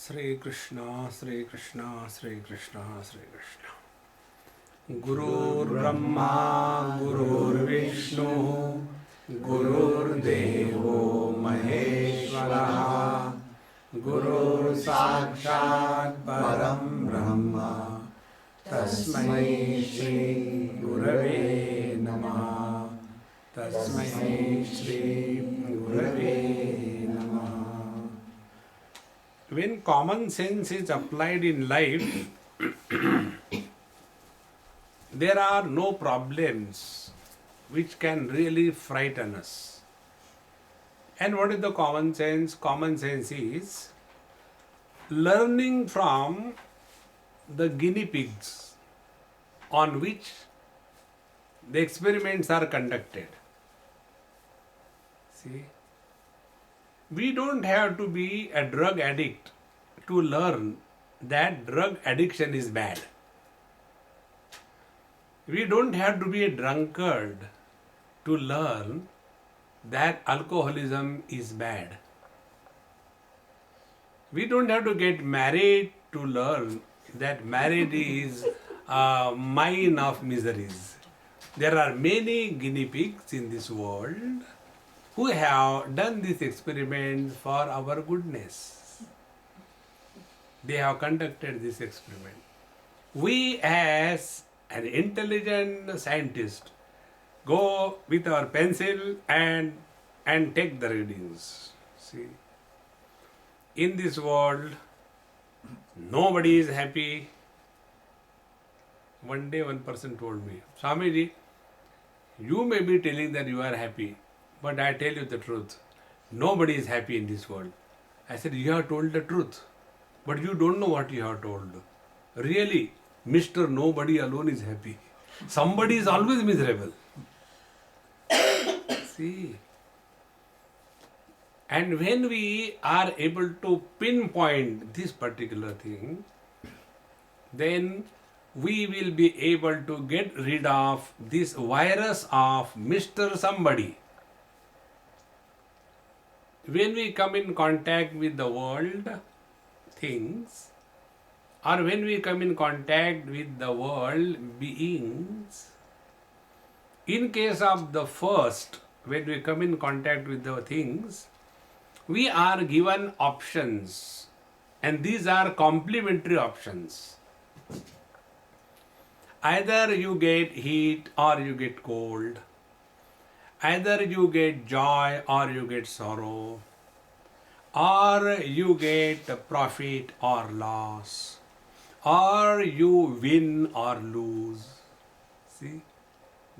Sri Krishna, Sri Krishna, Sri Krishna, Sri Krishna. Gurur Brahma, Gurur Vishnu, Gurur Devo Maheshwara, Gurur Sakshat Param Brahma, Tasmai Shri Gurave Namah, Tasmai Shri Gurave Namah. When common sense is applied in life, there are no problems which can really frighten us. And what is the common sense? Common sense is learning from the guinea pigs on which the experiments are conducted. See? We don't have to be a drug addict to learn that drug addiction is bad. We don't have to be a drunkard to learn that alcoholism is bad. We don't have to get married to learn that marriage is a mine of miseries. There are many guinea pigs in this world who have done this experiment for our goodness. They have conducted this experiment. We as an intelligent scientist go with our pencil and take the readings. See, in this world, nobody is happy. One day one person told me, Swamiji, you may be telling that you are happy, but I tell you the truth, nobody is happy in this world. I said, you have told the truth, but you don't know what you have told. Really, Mr. Nobody alone is happy. Somebody is always miserable. See. And when we are able to pinpoint this particular thing, then we will be able to get rid of this virus of Mr. Somebody. When we come in contact with the world, things, or when we come in contact with the world, beings, in case of the first, when we come in contact with the things, we are given options, and these are complementary options. Either you get heat or you get cold. Either you get joy or you get sorrow, or you get profit or loss, or you win or lose. See,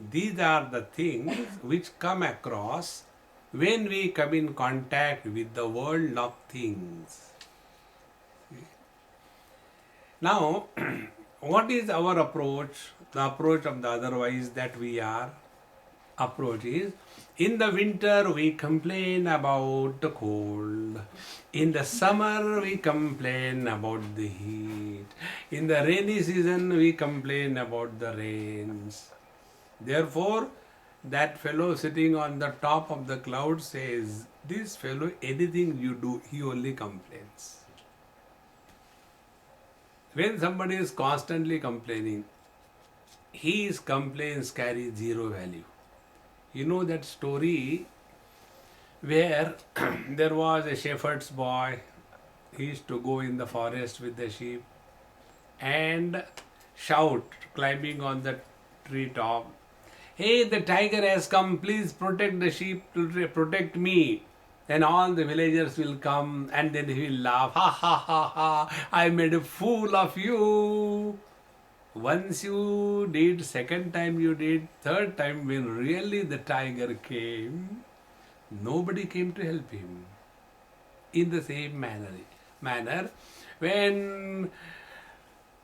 these are the things which come across when we come in contact with the world of things. See? Now, what is our approach? The approach of the otherwise that we are approach is, in the winter we complain about the cold, in the summer we complain about the heat, in the rainy season we complain about the rains. Therefore, that fellow sitting on the top of the cloud says, this fellow, anything you do, he only complains. When somebody is constantly complaining, his complaints carry zero value. You know that story where there was a shepherd's boy. He used to go in the forest with the sheep and shout, climbing on the treetop, hey, the tiger has come, please protect the sheep, protect me. Then all the villagers will come and then he will laugh, ha ha ha ha, I made a fool of you. Once you did, second time you did, third time when really the tiger came, nobody came to help him. In the same manner, when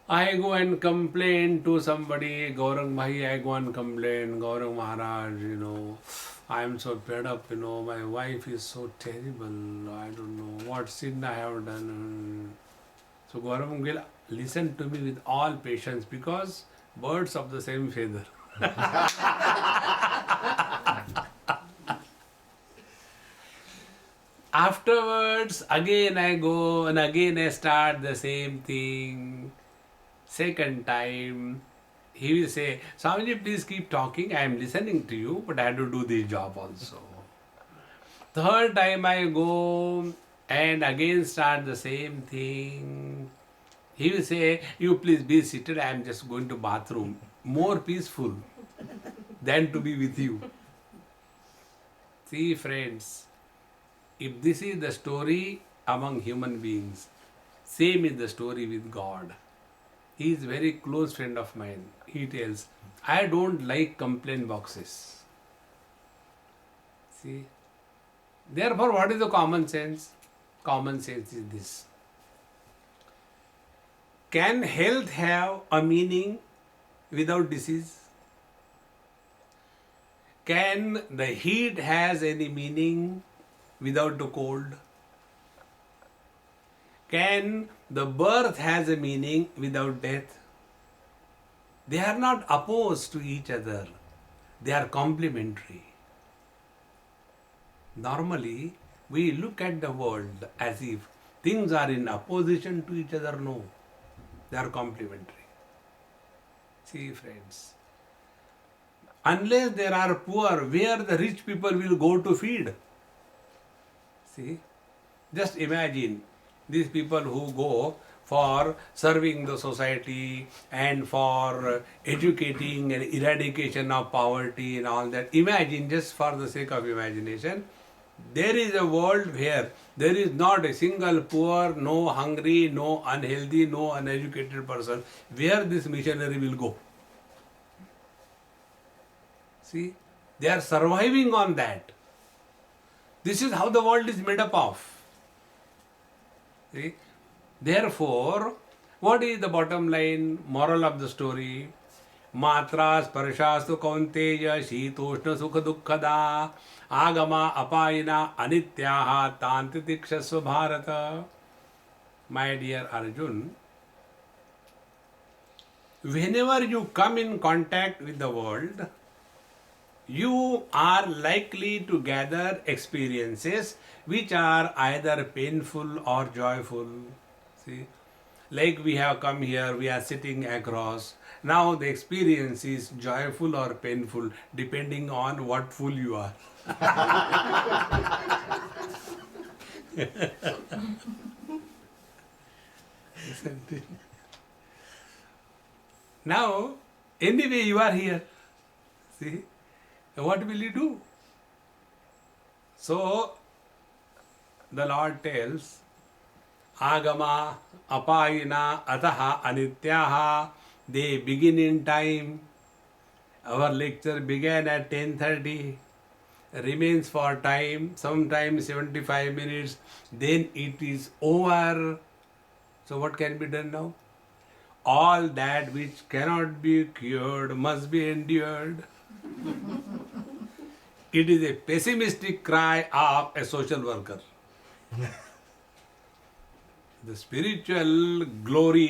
I go and complain to somebody, Gaurang Bhai, I go and complain, Gaurang Maharaj, I am so fed up, my wife is so terrible, I don't know what sin I have done. So Gaurang will listen to me with all patience, because birds of the same feather. Afterwards, again I go and again I start the same thing. Second time, he will say, Swamiji, please keep talking. I am listening to you, but I have to do this job also. Third time I go and again start the same thing. He will say, you please be seated. I am just going to bathroom. More peaceful than to be with you. See, friends, if this is the story among human beings, same is the story with God. He is a very close friend of mine. He tells, I don't like complaint boxes. See? Therefore, what is the common sense? Common sense is this. Can health have a meaning without disease? Can the heat has any meaning without the cold? Can the birth has a meaning without death? They are not opposed to each other. They are complementary. Normally, we look at the world as if things are in opposition to each other. No, they are complementary. See, friends, unless there are poor, where the rich people will go to feed? See, just imagine these people who go for serving the society and for educating and eradication of poverty and all that. Imagine, just for the sake of imagination, there is a world where there is not a single poor, no hungry, no unhealthy, no uneducated person. Where this missionary will go? See, they are surviving on that. This is how the world is made up of. See? Therefore, what is the bottom line, moral of the story? Matra sparashastu kaunteya shitoshna sukha dukkhada agama apayina anityaha tantitikshasva bharata. My dear Arjun, whenever you come in contact with the world, you are likely to gather experiences which are either painful or joyful. See, like we have come here, we are sitting across. Now the experience is joyful or painful depending on what fool you are. Now, anyway, you are here. See, what will you do? So, the Lord tells, Agama, Apayina, Ataha, Anityaha, they begin in time. Our lecture began at 10:30, remains for time, sometimes 75 minutes, then it is over. So what can be done now? All that which cannot be cured must be endured. It is a pessimistic cry of a social worker. The spiritual glory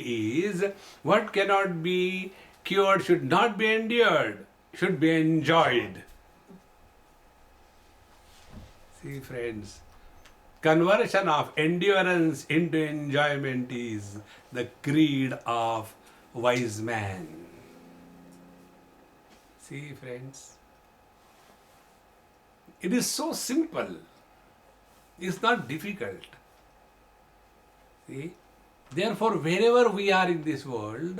is what cannot be cured should not be endured, should be enjoyed. See, friends, conversion of endurance into enjoyment is the creed of wise man. See, friends, it is so simple. It's not difficult. See? Therefore, wherever we are in this world,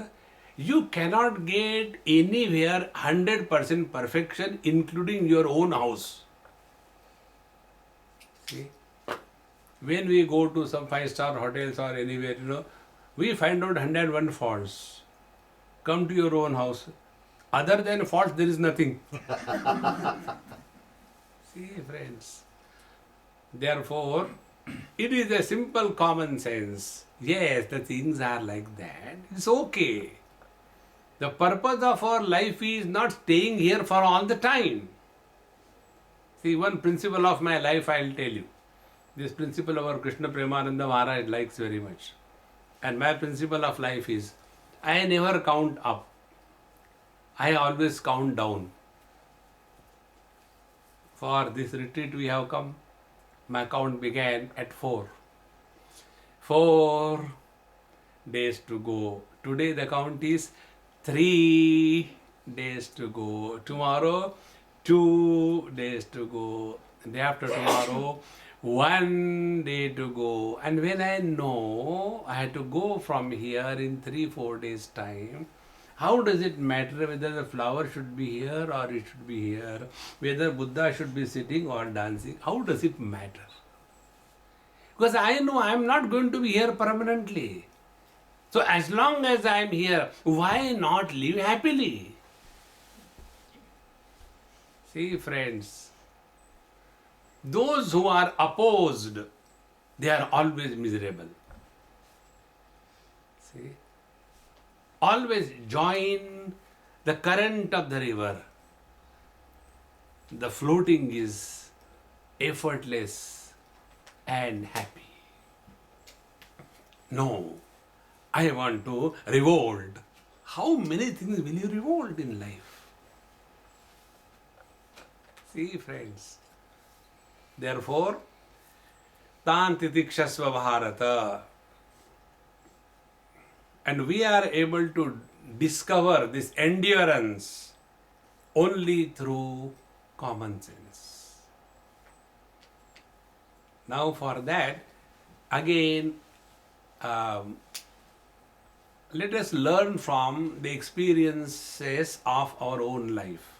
you cannot get anywhere 100% perfection, including your own house. See? When we go to some 5-star hotels or anywhere, we find out 101 faults. Come to your own house. Other than faults, there is nothing. See, friends. Therefore, it is a simple common sense. Yes, the things are like that. It's okay. The purpose of our life is not staying here for all the time. See, one principle of my life I will tell you. This principle our Krishna Premananda Maharaj likes very much. And my principle of life is, I never count up. I always count down. For this retreat we have come. My count began at 4. 4 days to go. Today the count is 3 days to go. Tomorrow, 2 days to go. Day after tomorrow, 1 day to go. And when I know I had to go from here in 3-4 days time, how does it matter whether the flower should be here or it should be here? Whether Buddha should be sitting or dancing? How does it matter? Because I know I am not going to be here permanently. So as long as I am here, why not live happily? See, friends, those who are opposed, they are always miserable. See, always join the current of the river. The floating is effortless and happy. No, I want to revolt. How many things will you revolt in life? See, friends. Therefore, Tantitikshasva Bharata. And we are able to discover this endurance only through common sense. Now for that, again, let us learn from the experiences of our own life.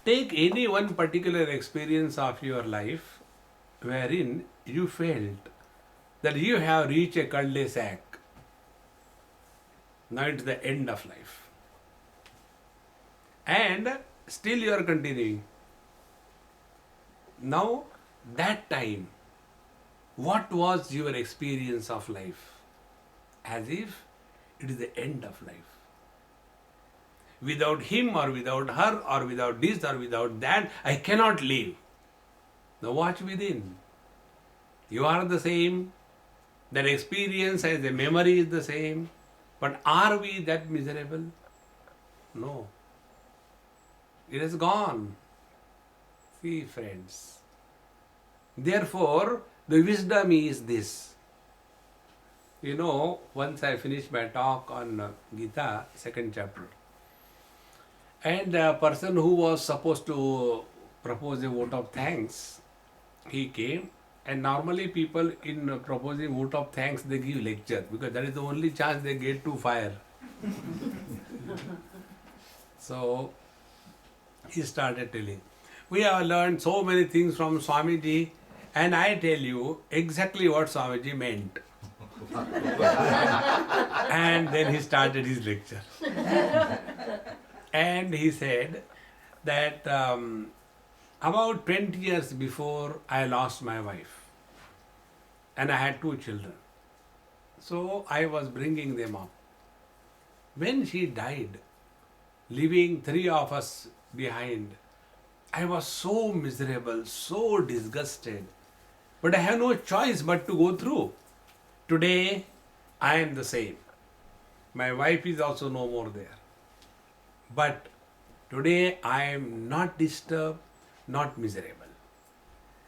Take any one particular experience of your life wherein you felt that you have reached a cul-de-sac. Now it's the end of life. And still you are continuing. Now, that time, what was your experience of life? As if it is the end of life. Without him or without her or without this or without that, I cannot live. Now watch within. You are the same. That experience as a memory is the same. But are we that miserable? No. It has gone. See, friends. Therefore, the wisdom is this. You know, once I finished my talk on Gita, 2nd chapter, and a person who was supposed to propose a vote of thanks, he came, and normally people in proposing vote of thanks, they give lecture, because that is the only chance they get to fire. So, he started telling, we have learned so many things from Swamiji, and I tell you exactly what Swamiji meant. And then he started his lecture. And he said that about 20 years before I lost my wife, and I had 2 children. So I was bringing them up. When she died, leaving 3 of us behind, I was so miserable, so disgusted. But I have no choice but to go through. Today, I am the same. My wife is also no more there. But today, I am not disturbed, not miserable.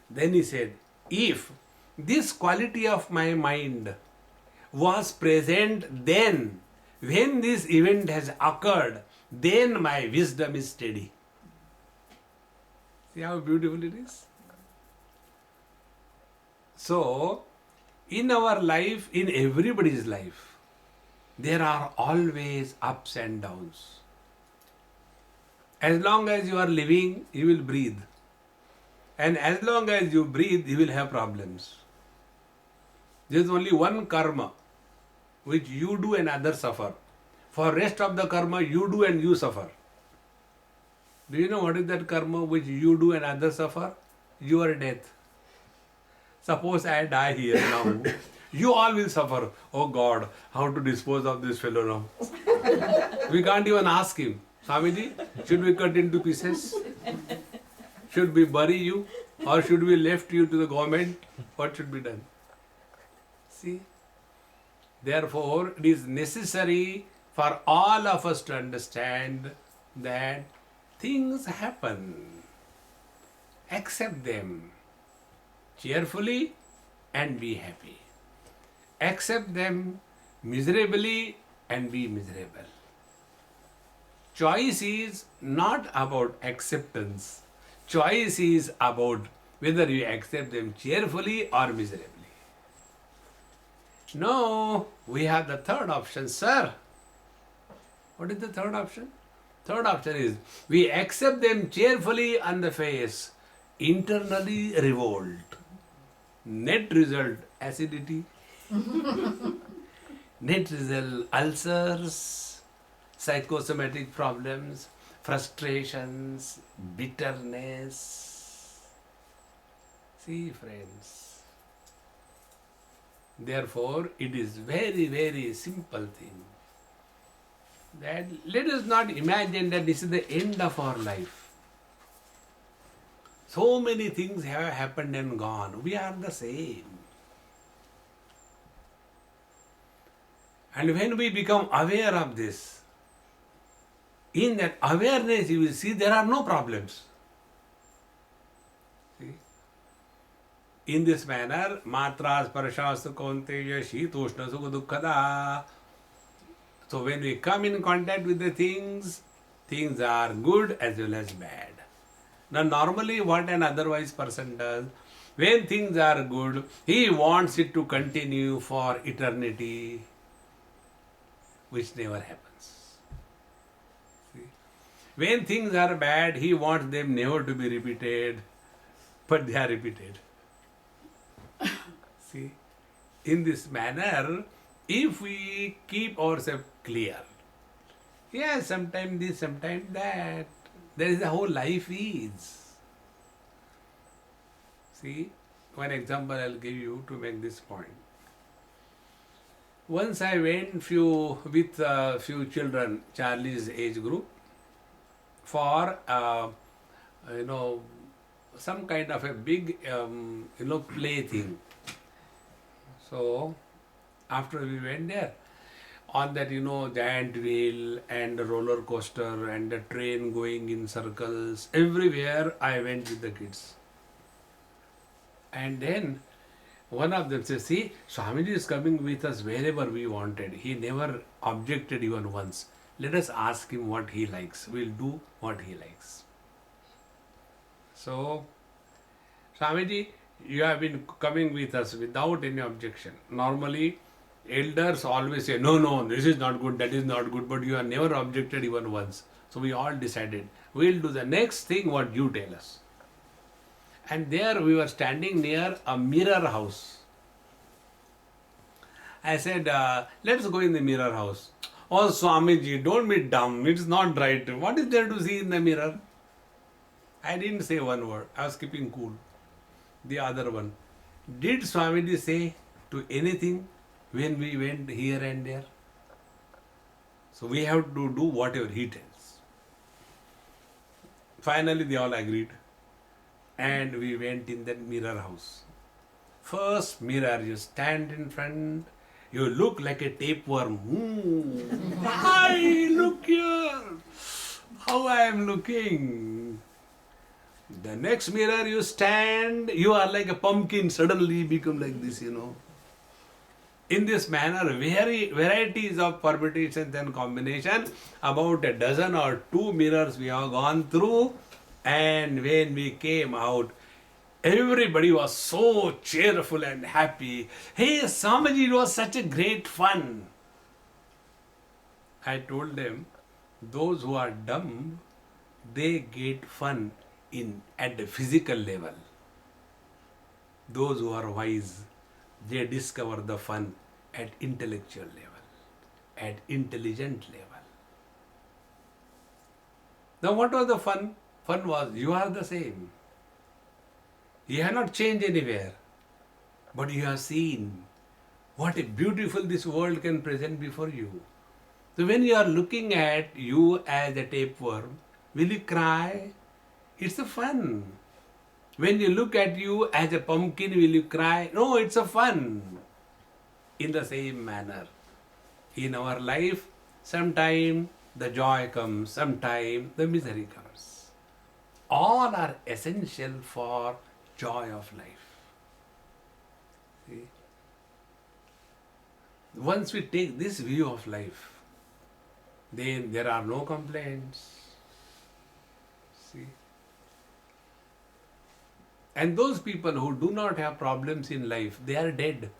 Then he said, if this quality of my mind was present then, when this event has occurred, then my wisdom is steady. See how beautiful it is? So, in our life, in everybody's life, there are always ups and downs. As long as you are living, you will breathe. And as long as you breathe, you will have problems. There is only one karma which you do and others suffer. For rest of the karma, you do and you suffer. Do you know what is that karma which you do and others suffer? Your death. Suppose I die here now. You all will suffer. Oh God, how to dispose of this fellow now? We can't even ask him. Swamiji, should we cut into pieces? Should we bury you? Or should we left you to the government? What should be done? See? Therefore, it is necessary for all of us to understand that things happen. Accept them. cheerfully and be happy. Accept them miserably and be miserable. Choice is not about acceptance. Choice is about whether you accept them cheerfully or miserably. No, we have the third option, sir. What is the third option? Third option is we accept them cheerfully on the face, internally revolt. Net result, acidity. Net result, ulcers, psychosomatic problems, frustrations, bitterness. See, friends. Therefore, it is very, very simple thing. That let us not imagine that this is the end of our life. So many things have happened and gone. We are the same. And when we become aware of this, in that awareness you will see there are no problems. See? In this manner, matra sparsha sukhanteya shitoshna sukha dukkhada. So when we come in contact with the things, things are good as well as bad. Now normally what an otherwise person does, when things are good, he wants it to continue for eternity, which never happens. See? When things are bad, he wants them never to be repeated, but they are repeated. See? In this manner, if we keep ourselves clear, yes, sometimes this, sometimes that, there is the whole life is. See, one example I'll give you to make this point. Once I went with a few children, Charlie's age group, for some kind of a big play thing. So after we went there, on that giant wheel and the roller coaster and the train going in circles, everywhere I went with the kids. And then one of them says, see, Swamiji is coming with us wherever we wanted. He never objected even once. Let us ask him what he likes. We'll do what he likes. So, Swamiji, you have been coming with us without any objection. Normally, elders always say, no, this is not good, that is not good, but you have never objected even once. So we all decided, we'll do the next thing what you tell us. And there we were standing near a mirror house. I said, let's go in the mirror house. Oh, Swamiji, don't be dumb, it's not right. What is there to see in the mirror? I didn't say one word, I was keeping cool. The other one, did Swamiji say to anything when we went here and there? So we have to do whatever he tells. Finally they all agreed. And we went in that mirror house. First mirror, you stand in front, you look like a tapeworm. Hi, look here, how I am looking. The next mirror you stand, you are like a pumpkin, suddenly become like this, In this manner, varieties of permutations and combination, about a dozen or two mirrors we have gone through, and when we came out, everybody was so cheerful and happy. Hey, Swamiji, it was such a great fun. I told them, those who are dumb, they get fun at the physical level. Those who are wise, they discover the fun at intellectual level, at intelligent level. Now what was the fun? Fun was, you are the same. You have not changed anywhere. But you have seen what a beautiful this world can present before you. So when you are looking at you as a tapeworm, will you cry? It's a fun. When you look at you as a pumpkin, will you cry? No, it's a fun. In the same manner, in our life, sometime the joy comes, sometime the misery comes. All are essential for joy of life. See? Once we take this view of life, then there are no complaints. See? And those people who do not have problems in life, they are dead.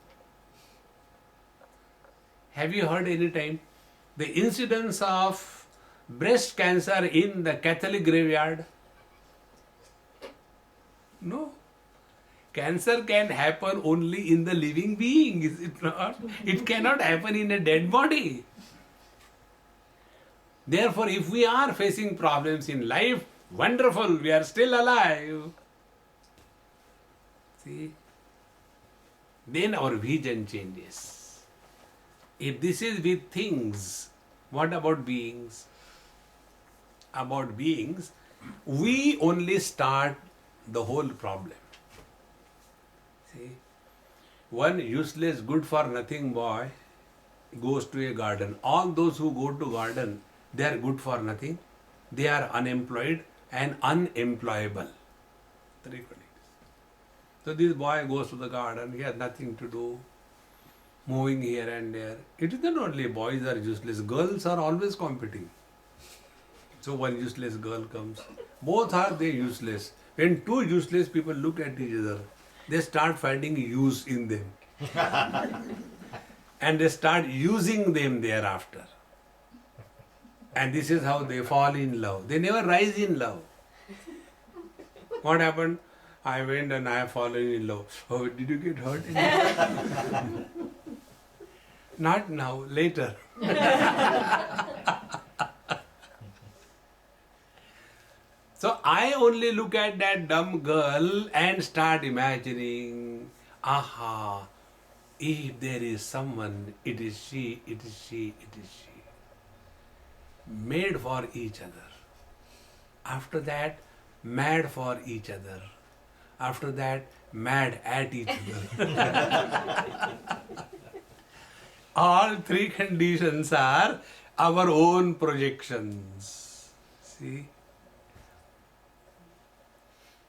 Have you heard any time the incidence of breast cancer in the Catholic graveyard? No. Cancer can happen only in the living being, is it not? It cannot happen in a dead body. Therefore, if we are facing problems in life, wonderful, we are still alive. See? Then our vision changes. If this is with things, what about beings? About beings, we only start the whole problem. See? One useless, good for nothing boy goes to a garden. All those who go to garden, they are good for nothing. They are unemployed and unemployable. Three qualities. So this boy goes to the garden, he has nothing to do, moving here and there. It is not only boys are useless, girls are always competing. So one useless girl comes. Both are they useless. When two useless people look at each other, they start finding use in them. And they start using them thereafter. And this is how they fall in love. They never rise in love. What happened? I went and I have fallen in love. Oh, did you get hurt? Not now, later. So I only look at that dumb girl and start imagining, aha, if there is someone, it is she, it is she, it is she. Made for each other. After that, mad for each other. After that, mad at each other. All three conditions are our own projections. See?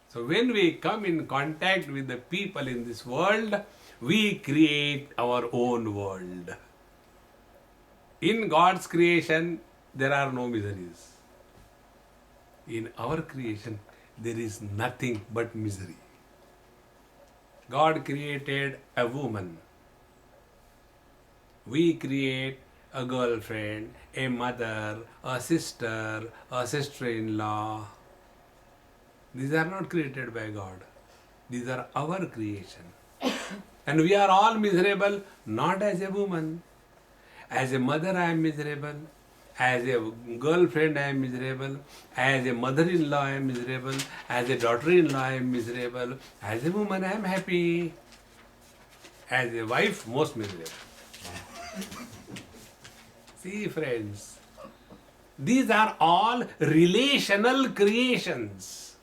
So when we come in contact with the people in this world, we create our own world. In God's creation, there are no miseries. In our creation, there is nothing but misery. God created a woman. We create a girlfriend, a mother, a sister-in-law. These are not created by God. These are our creation. And we are all miserable, not as a woman. As a mother, I am miserable. As a girlfriend, I am miserable. As a mother-in-law, I am miserable. As a daughter-in-law, I am miserable. As a woman, I am happy. As a wife, most miserable. See, friends, these are all relational creations.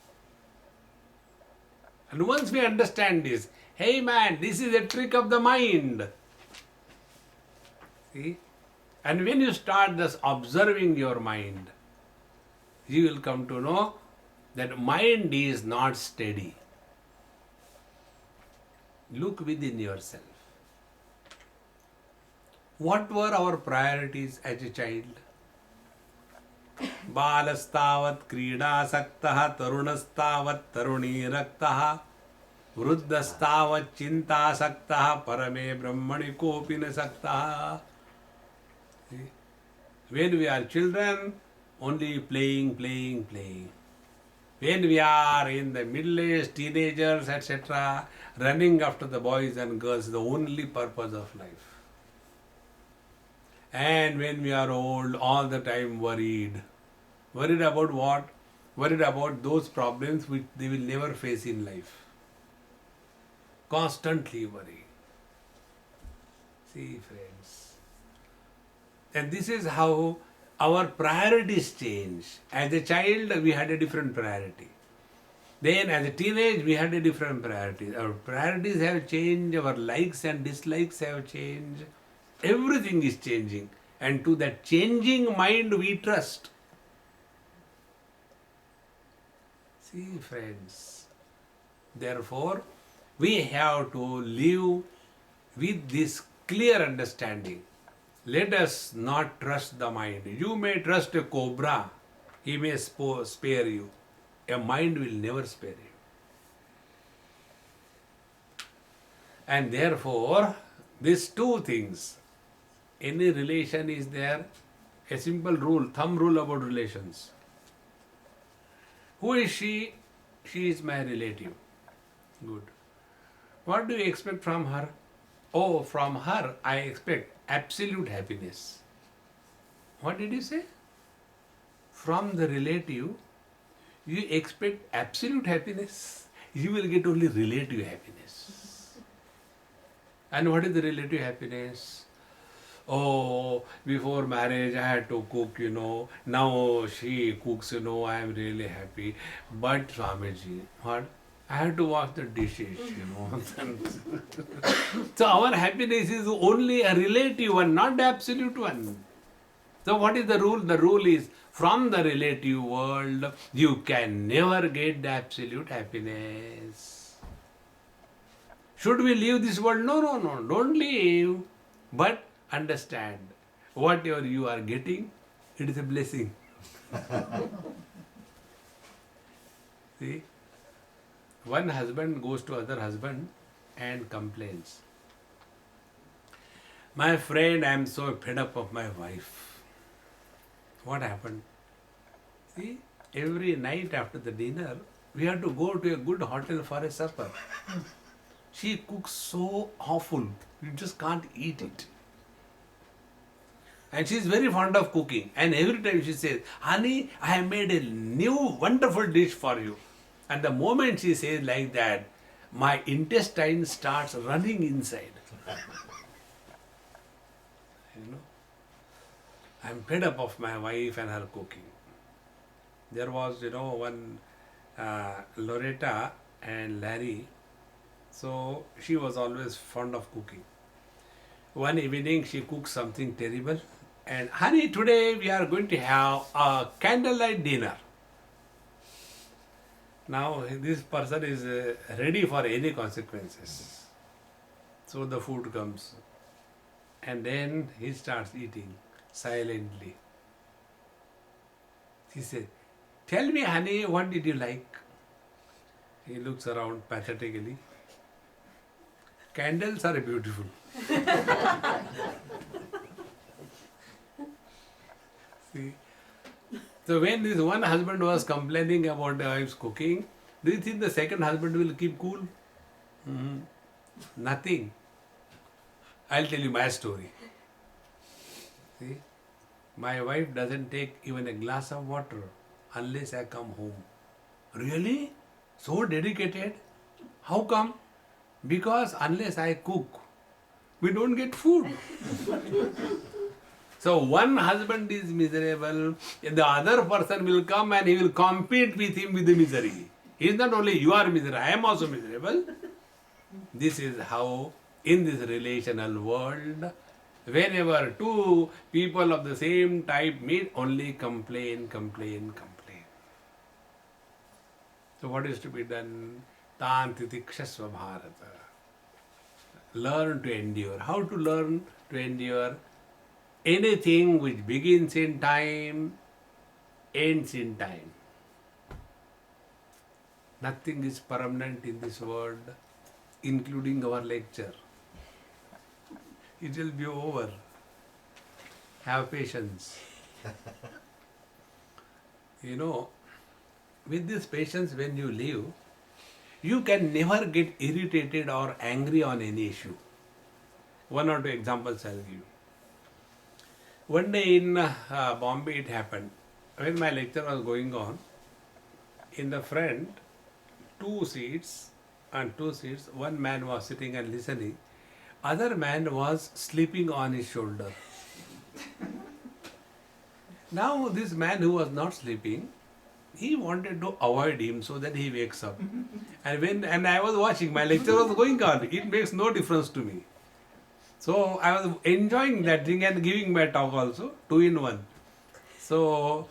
And once we understand this, hey man, this is a trick of the mind. See? And when you start thus observing your mind, you will come to know that mind is not steady. Look within yourself. What were our priorities as a child? बालस्तावत् क्रीडासक्तः तरुणस्तावत् तरुणीरक्तः वृद्धस्तावत् चिन्तासक्तः परमे ब्रह्मणि कोऽपि न सक्तः. When we are children, only playing. When we are in the middle age, teenagers, etc., running after the boys and girls, the only purpose of life. And when we are old, all the time worried. Worried about what? Worried about those problems which they will never face in life. Constantly worried. See, friends. And this is how our priorities change. As a child, we had a different priority. Then as a teenage, we had a different priority. Our priorities have changed, our likes and dislikes have changed. Everything is changing. And to that changing mind we trust. See, friends. Therefore, we have to live with this clear understanding. Let us not trust the mind. You may trust a cobra, he may spare you. A mind will never spare you. And therefore, these two things, any relation is there, a simple rule, thumb rule about relations. Who is she? She is my relative. Good. What do you expect from her? Oh, from her I expect absolute happiness. What did you say? From the relative, you expect absolute happiness. You will get only relative happiness. And what is the relative happiness? Oh, before marriage I had to cook, Now she cooks, I am really happy. But Swamiji, what? I have to wash the dishes, So our happiness is only a relative one, not the absolute one. So what is the rule? The rule is from the relative world, you can never get the absolute happiness. Should we leave this world? No, don't leave. But understand, whatever you are getting, it is a blessing. See? One husband goes to other husband and complains. My friend, I am so fed up of my wife. What happened? See, every night after the dinner, we have to go to a good hotel for a supper. She cooks so awful, you just can't eat it. And she is very fond of cooking. And every time she says, honey, I have made a new wonderful dish for you. And the moment she says like that, my intestine starts running inside. I'm fed up of my wife and her cooking. There was, one Loretta and Larry. So she was always fond of cooking. One evening she cooked something terrible. And honey, today we are going to have a candlelight dinner. Now this person is ready for any consequences. So the food comes. And then he starts eating silently. She said, tell me, honey, what did you like? He looks around pathetically. Candles are beautiful. See? So when this one husband was complaining about the wife's cooking, do you think the second husband will keep cool? Nothing. I'll tell you my story. See? My wife doesn't take even a glass of water unless I come home. Really? So dedicated? How come? Because unless I cook, we don't get food. So one husband is miserable, the other person will come and he will compete with him with the misery. He is not only you are miserable, I am also miserable. This is how in this relational world, whenever two people of the same type meet, only complain. So what is to be done? Tantitikshasva Bharata. Learn to endure. How to learn to endure? Anything which begins in time, ends in time. Nothing is permanent in this world, including our lecture. It will be over. Have patience. With this patience, when you live, you can never get irritated or angry on any issue. One or two examples I'll give you. One day in Bombay it happened. When my lecture was going on, in the front, two seats, one man was sitting and listening. Other man was sleeping on his shoulder. Now this man who was not sleeping, he wanted to avoid him so that he wakes up. And I was watching, my lecture was going on. It makes no difference to me. So I was enjoying that thing and giving my talk also, 2 in 1. So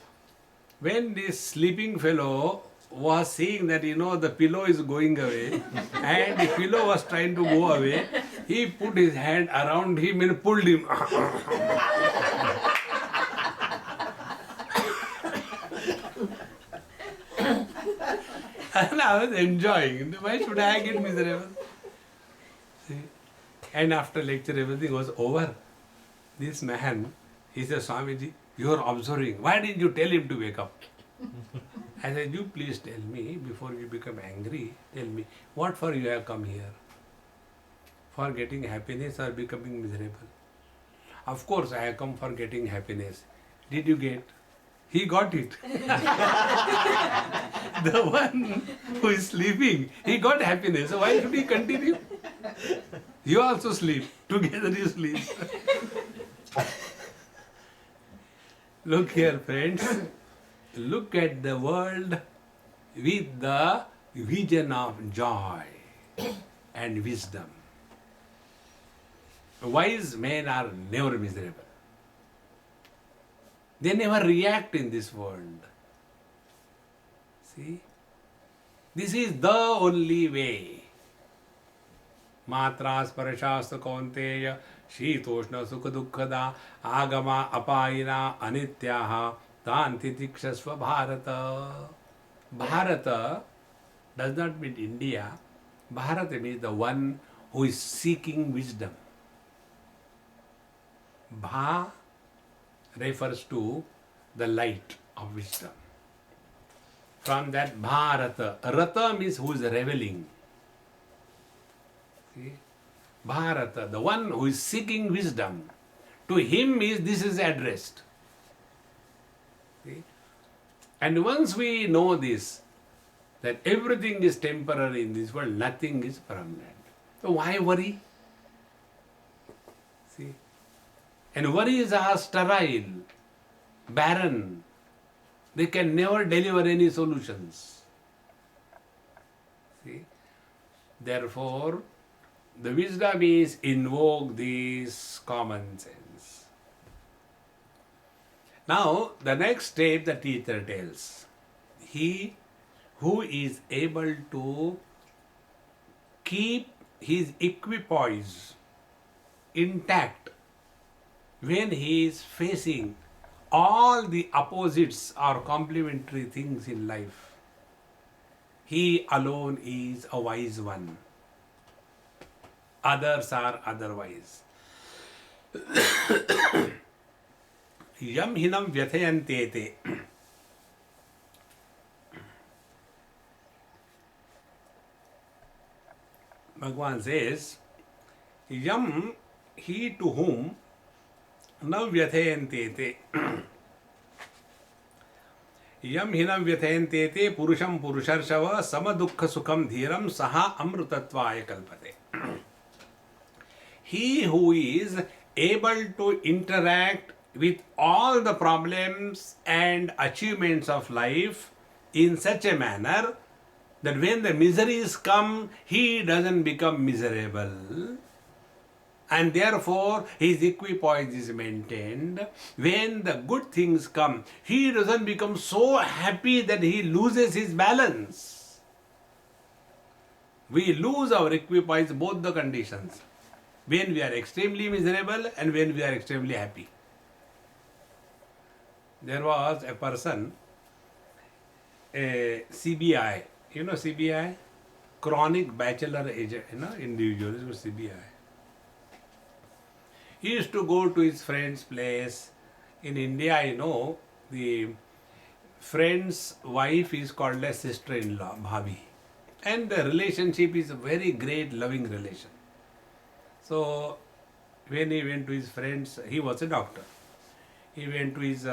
when this sleeping fellow was seeing that the pillow is going away and the pillow was trying to go away, He put his hand around him and pulled him. And I was enjoying. Why should I get miserable? See? And after lecture, everything was over. This man, he said, Swamiji, you are observing. Why didn't you tell him to wake up? I said, you please tell me, before you become angry, tell me, what for you have come here? For getting happiness or becoming miserable? Of course, I have come for getting happiness. Did you get? He got it. The one who is sleeping, he got happiness. So why should he continue? You also sleep. Together you sleep. Look here, friends. Look at the world with the vision of joy and wisdom. Wise men are never miserable. They never react in this world. See? This is the only way. Matra sparashastra kaunteya shitoshna sukha dukkhada agama apayina anityaha tanti tikshasva bharata. Bharata does not mean India. Bharata means the one who is seeking wisdom. Bha refers to the light of wisdom. From that Bharata, Rata means who is reveling. See? Bharata, the one who is seeking wisdom. To him this is addressed. See? And once we know this, that everything is temporary in this world, nothing is permanent. So why worry? See? And worries are sterile, barren. They can never deliver any solutions. See? Therefore, the wisdom is invoke this common sense. Now, the next step the teacher tells, he who is able to keep his equipoise intact when he is facing all the opposites or complementary things in life, he alone is a wise one. Others are otherwise. Yam hinam vyathayantete. Bhagavan says, Yam, he to whom na vyathayantete. Yam hinam vyathayantete purusham purusharshava samadukha sukham dhiram saha amrutatvaya kalpate. He who is able to interact with all the problems and achievements of life in such a manner that when the miseries come, he doesn't become miserable. And therefore, his equipoise is maintained. When the good things come, he doesn't become so happy that he loses his balance. We lose our equipoise, both the conditions. When we are extremely miserable and when we are extremely happy. There was a person, a CBI. You know CBI? Chronic bachelor agent, individual is CBI. He used to go to his friend's place. In India, the friend's wife is called a sister-in-law, bhabi. And the relationship is a very great, loving relation. So, when he went to his friend's, he was a doctor. He went to his,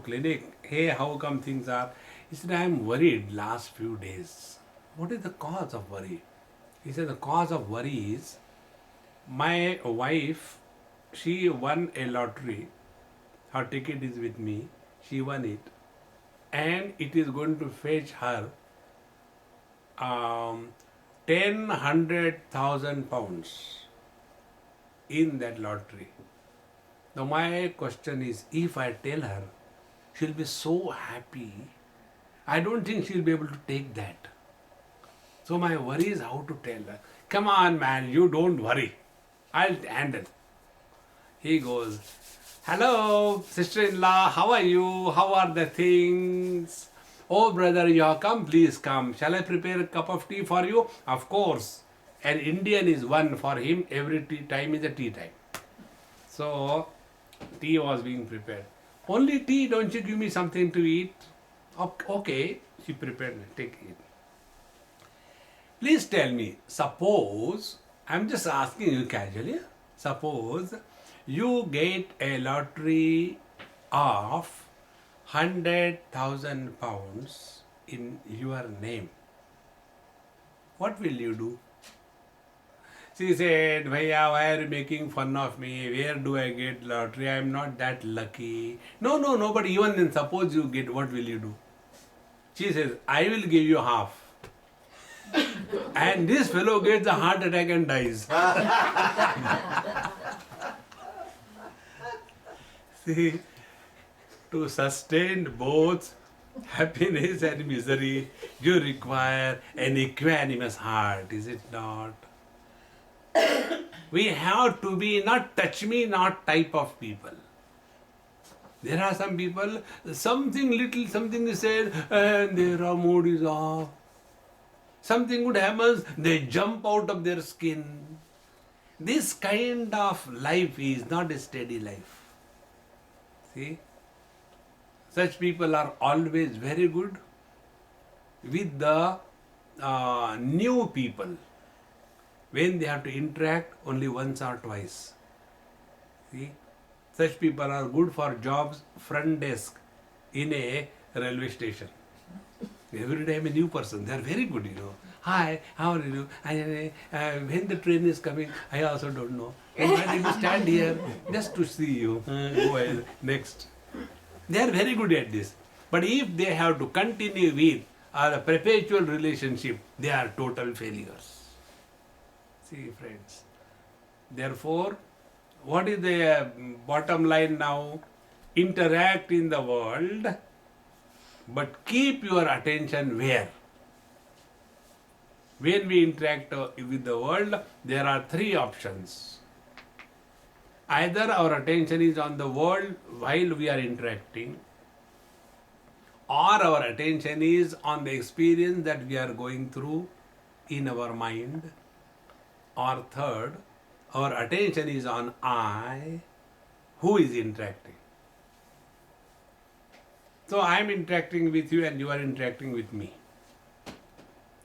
clinic. Hey, how come things are? He said, I am worried last few days. What is the cause of worry? He said, the cause of worry is my wife, she won a lottery. Her ticket is with me. She won it. And it is going to fetch her 100,000 pounds in that lottery. Now my question is, if I tell her, she'll be so happy. I don't think she'll be able to take that. So my worry is how to tell her. Come on man, you don't worry. I'll handle. He goes, hello, sister-in-law, how are you? How are the things? Oh, brother, you have come, please come. Shall I prepare a cup of tea for you? Of course. An Indian is one for him, every tea time is a tea time. So, tea was being prepared. Only tea, don't you give me something to eat? Okay, she prepared, take it. Please tell me, suppose, I'm just asking you casually, suppose you get a lottery of 100,000 pounds in your name. What will you do? She said, Bhaiya, why are you making fun of me? Where do I get lottery? I am not that lucky. No, but even then, suppose you get, what will you do? She says, I will give you half. And this fellow gets a heart attack and dies. See, to sustain both happiness and misery, you require an equanimous heart, is it not? We have to be not touch me not type of people. There are some people, something little, something is said, and their mood is off. Something good happens, they jump out of their skin. This kind of life is not a steady life. See? Such people are always very good with the new people. When they have to interact only once or twice. See? Such people are good for jobs front desk in a railway station. Every time a new person, they are very good, Hi, how are you? When the train is coming, I also don't know. And why did you stand here? Just to see you. Go ahead, next. They are very good at this. But if they have to continue with a perpetual relationship, they are total failures. See, friends. Therefore, what is the bottom line now? Interact in the world, but keep your attention where? When we interact with the world, there are three options. Either our attention is on the world while we are interacting, or our attention is on the experience that we are going through in our mind, or third, our attention is on I, who is interacting. So I am interacting with you and you are interacting with me.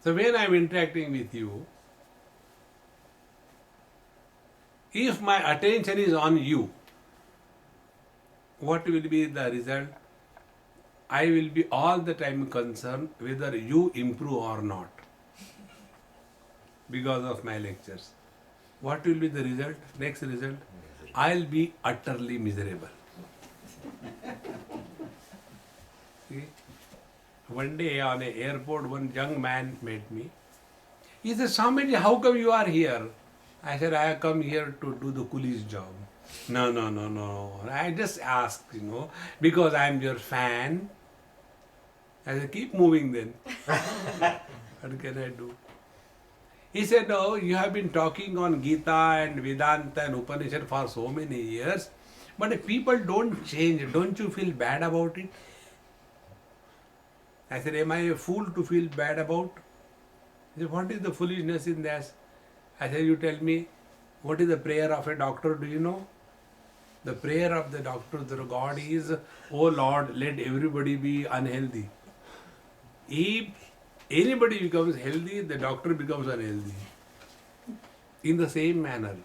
So when I am interacting with you, if my attention is on you, what will be the result? I will be all the time concerned whether you improve or not because of my lectures. What will be the result? Next result? I'll be utterly miserable. See? One day on an airport, one young man met me. He said, Swamiji, how come you are here? I said, I have come here to do the coolie's job. No. I just asked, because I am your fan. I said, keep moving then. What can I do? He said, no, you have been talking on Gita and Vedanta and Upanishad for so many years, but if people don't change, don't you feel bad about it? I said, am I a fool to feel bad about? He said, what is the foolishness in this? I said, you tell me, what is the prayer of a doctor, do you know? The prayer of the doctor, the God is, oh Lord, let everybody be unhealthy. If anybody becomes healthy, the doctor becomes unhealthy. In the same manner,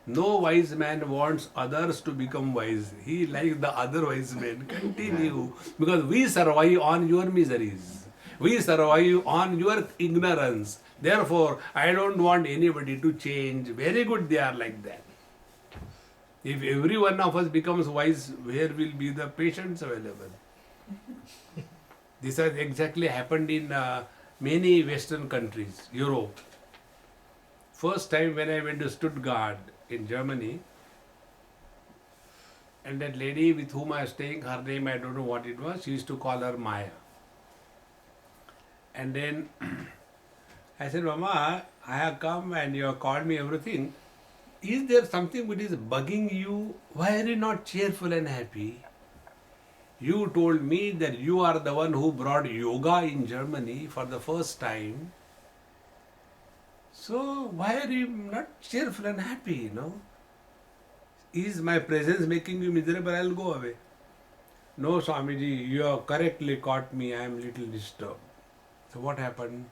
no wise man wants others to become wise. He likes the other wise men. Continue. Because we survive on your miseries. We survive on your ignorance. Therefore, I don't want anybody to change. Very good, they are like that. If every one of us becomes wise, where will be the patients available? This has exactly happened in many Western countries, Europe. First time when I went to Stuttgart in Germany, and that lady with whom I was staying, her name I don't know what it was, she used to call her Maya. And then I said, Mama, I have come and you have called me everything, is there something which is bugging you? Why are you not cheerful and happy? You told me that you are the one who brought yoga in Germany for the first time. So why are you not cheerful and happy, Is my presence making you miserable? I'll go away. No, Swamiji, you have correctly caught me. I am little disturbed. So what happened?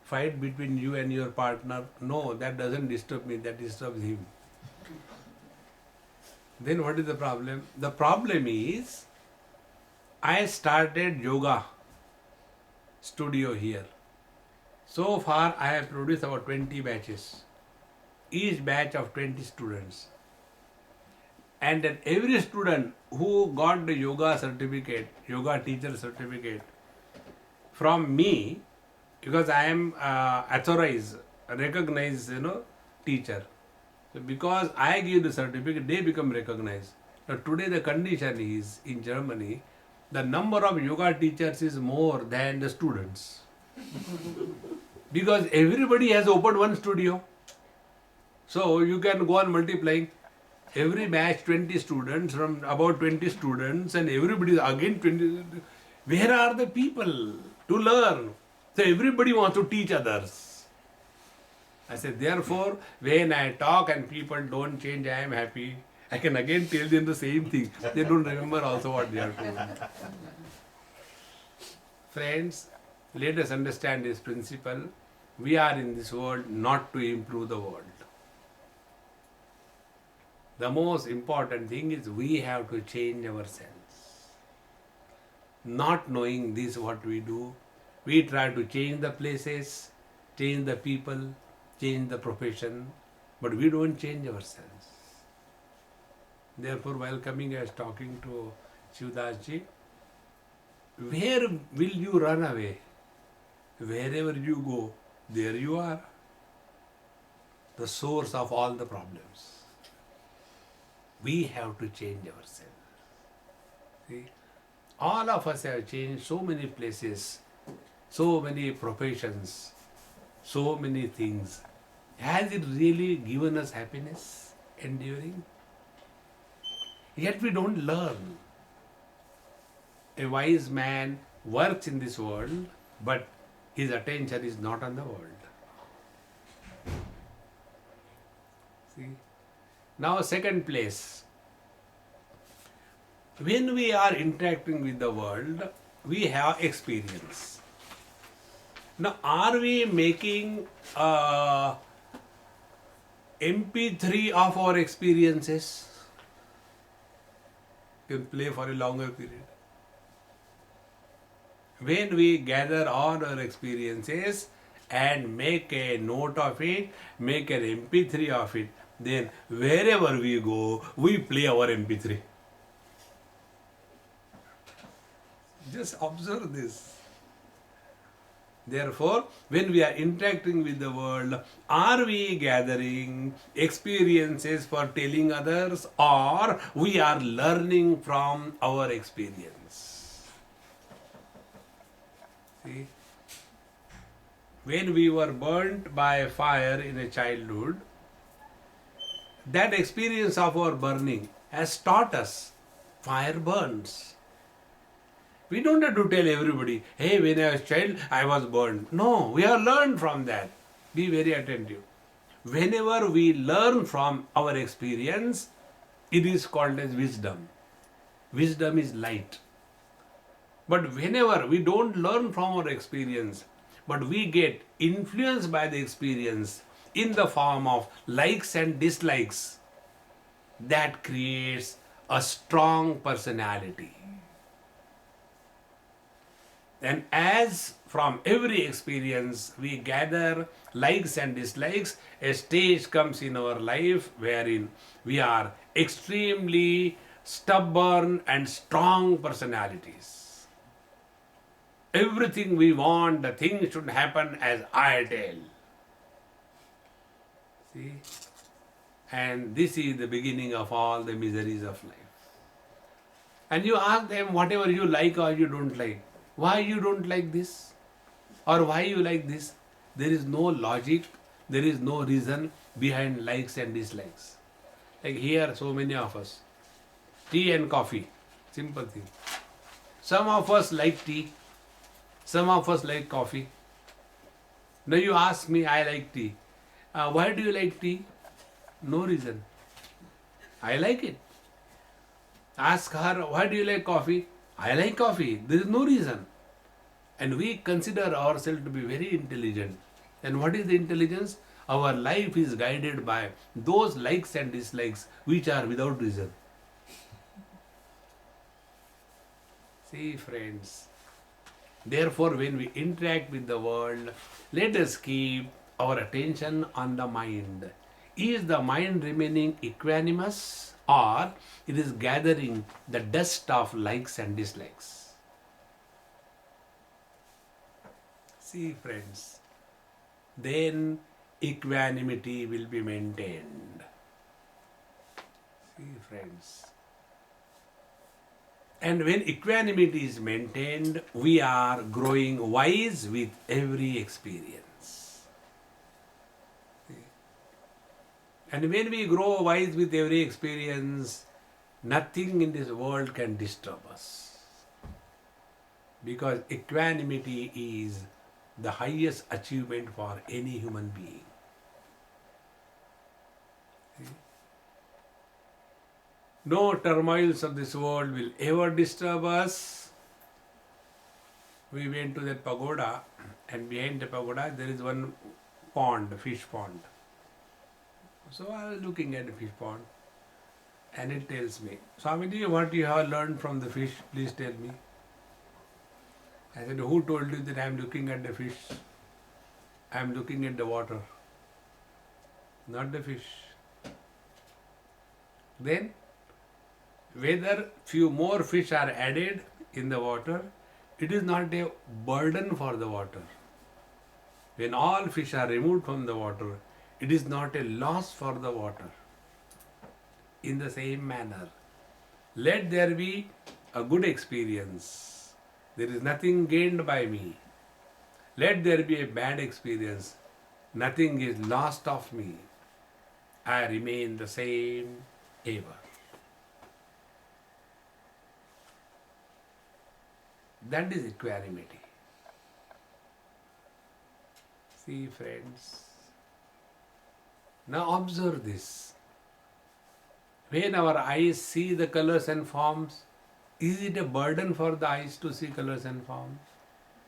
Fight between you and your partner? No, that doesn't disturb me. That disturbs him. Then what is the problem? The problem is, I started yoga studio here. So far, I have produced about 20 batches. Each batch of 20 students. And then every student who got the yoga certificate, yoga teacher certificate from me, because I am authorized, recognized, teacher. So because I give the certificate, they become recognized. Now today the condition is, in Germany, the number of yoga teachers is more than the students. Because everybody has opened one studio. So you can go on multiplying. Every batch 20 students, from about 20 students, and everybody is again 20. Where are the people to learn? So everybody wants to teach others. I said, therefore, when I talk and people don't change, I am happy. I can again tell them the same thing. They don't remember also what they are told. Friends, let us understand this principle. We are in this world not to improve the world. The most important thing is we have to change ourselves. Not knowing this, what we do, we try to change the places, change the people, change the profession, but we don't change ourselves. Therefore, while coming, I was talking to Shivdasji, where will you run away? Wherever you go, there you are. The source of all the problems. We have to change ourselves. See? All of us have changed so many places, so many professions, so many things. Has it really given us happiness, enduring? Yet we don't learn. A wise man works in this world, but his attention is not on the world. See? Now, second place. When we are interacting with the world, we have experience. Now, are we making MP3 of our experiences? You can play for a longer period. When we gather all our experiences and make a note of it, make an MP3 of it, then wherever we go, we play our MP3. Just observe this. Therefore, when we are interacting with the world, are we gathering experiences for telling others, or we are learning from our experience? See? When we were burnt by fire in a childhood, that experience of our burning has taught us fire burns. We don't have to tell everybody, hey, when I was a child, I was burned. No, we have learned from that. Be very attentive. Whenever we learn from our experience, it is called as wisdom. Wisdom is light. But whenever we don't learn from our experience, but we get influenced by the experience in the form of likes and dislikes, that creates a strong personality. And as from every experience we gather likes and dislikes, a stage comes in our life wherein we are extremely stubborn and strong personalities. Everything we want, the thing should happen as I tell. See? And this is the beginning of all the miseries of life. And you ask them whatever you like or you don't like. Why you don't like this? Or why you like this? There is no logic, there is no reason. behind likes and dislikes. Like here, so many of us, tea and coffee, simple thing. Some of us like tea, some of us like coffee. Now you ask me, I like tea. Why do you like tea? No reason. I like it. Ask her, why do you like coffee? I like coffee. There is no reason. And we consider ourselves to be very intelligent. And what is the intelligence? Our life is guided by those likes and dislikes which are without reason. See, friends. Therefore, when we interact with the world, let us keep our attention on the mind. Is the mind remaining equanimous, or it is gathering the dust of likes and dislikes? See, friends, then equanimity will be maintained. See, friends. And when equanimity is maintained, we are growing wise with every experience. And when we grow wise with every experience, nothing in this world can disturb us. Because equanimity is the highest achievement for any human being. No turmoils of this world will ever disturb us. We went to that pagoda, and behind the pagoda there is one pond, fish pond. So I was looking at the fish pond, and it tells me, Swamiji, what you have learned from the fish, please tell me. I said, who told you that I am looking at the fish? I am looking at the water, not the fish. Then, whether few more fish are added in the water, it is not a burden for the water. When all fish are removed from the water, it is not a loss for the water. In the same manner, let there be a good experience. There is nothing gained by me. Let there be a bad experience. Nothing is lost of me. I remain the same ever. That is equanimity. See, friends. Now observe this. When our eyes see the colors and forms, is it a burden for the eyes to see colors and forms?